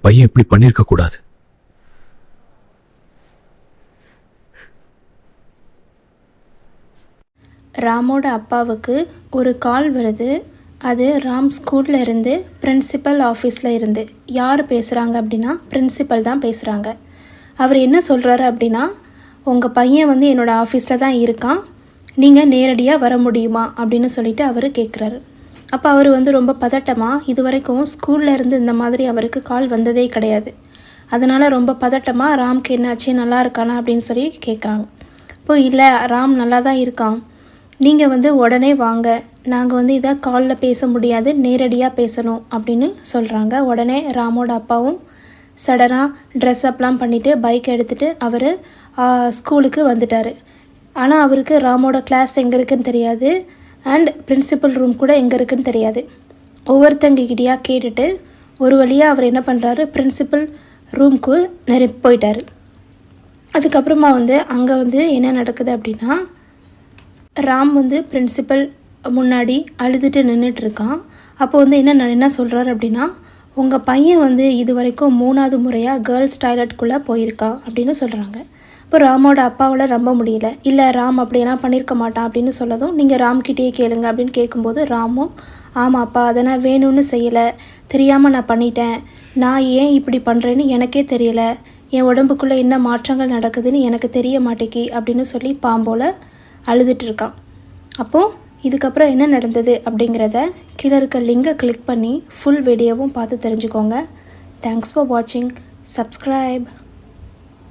பையன் இப்படி பண்ணிருக்க கூடாது. ராமோட அப்பாவுக்கு ஒரு கால் வருது. அது ராம் ஸ்கூலில் இருந்து பிரின்சிபல் ஆஃபீஸில் இருந்து. யார் பேசுகிறாங்க அப்படின்னா பிரின்சிபல் தான் பேசுகிறாங்க. அவர் என்ன சொல்கிறாரு அப்படின்னா, உங்கள் பையன் வந்து என்னோடய ஆஃபீஸில் தான் இருக்கான், நீங்கள் நேரடியாக வர முடியுமா அப்படின்னு சொல்லிட்டு அவர் கேட்குறாரு. அப்போ அவர் வந்து ரொம்ப பதட்டமாக, இது வரைக்கும் ஸ்கூலில் இருந்து இந்த மாதிரி அவருக்கு கால் வந்ததே கிடையாது. அதனால் ரொம்ப பதட்டமாக ராம்க்கு என்னாச்சு, நல்லா இருக்கானா அப்படின்னு சொல்லி கேட்குறாங்க. இப்போ இல்லை, ராம் நல்லா தான் இருக்கான், நீங்கள் வந்து உடனே வாங்க, நாங்கள் வந்து இதை காலில் பேச முடியாது, நேரடியாக பேசணும் அப்படின்னு சொல்கிறாங்க. உடனே ராமோட அப்பாவும் சடனாக ட்ரெஸ்அப்லாம் பண்ணிவிட்டு பைக் எடுத்துகிட்டு அவர் ஸ்கூலுக்கு வந்துட்டார். ஆனால் அவருக்கு ராமோட கிளாஸ் எங்கே இருக்குதுன்னு தெரியாது, அண்ட் பிரின்சிபல் ரூம் கூட எங்கே இருக்குதுன்னு தெரியாது. ஒவ்வொருத்தங்கிட்டயாக கேட்டுட்டு ஒரு வழியாக அவர் என்ன பண்ணுறாரு, பிரின்சிபல் ரூமுக்கு போயிட்டார். அதுக்கப்புறமா வந்து அங்கே வந்து என்ன நடக்குது அப்படின்னா, ராம் வந்து பிரின்சிபல் முன்னாடி அழுதுட்டு நின்றுட்டுருக்கான். அப்போ வந்து என்ன சொல்கிறார் அப்படின்னா, உங்கள் பையன் வந்து இது வரைக்கும் 3வது முறையாக கேர்ள்ஸ் டாய்லெட்குள்ளே போயிருக்கான் அப்படின்னு சொல்கிறாங்க. இப்போ ராமோட அப்பாவால் நம்ப முடியல. இல்லை, ராம் அப்படியெல்லாம் பண்ணியிருக்க மாட்டான் அப்படின்னு சொல்லதும், நீங்கள் ராம்கிட்டேயே கேளுங்க அப்படின்னு கேட்கும்போது ராமும், ஆமாப்பா, அதை நான் வேணும்னு செய்யலை, தெரியாமல் நான் பண்ணிட்டேன், நான் ஏன் இப்படி பண்ணுறேன்னு எனக்கே தெரியலை, என் உடம்புக்குள்ளே என்ன மாற்றங்கள் நடக்குதுன்னு எனக்கு தெரிய மாட்டேக்கி அப்படின்னு சொல்லி பாம்போல் அழுதுட்டு இருக்கான். அப்போது இதுக்கப்புறம் என்ன நடந்தது அப்படிங்கிறத கீழே இருக்க லிங்கை கிளிக் பண்ணி ஃபுல் வீடியோவும் பார்த்து தெரிஞ்சுக்கோங்க. தேங்க்ஸ் ஃபார் வாட்சிங். சப்ஸ்கிரைப்.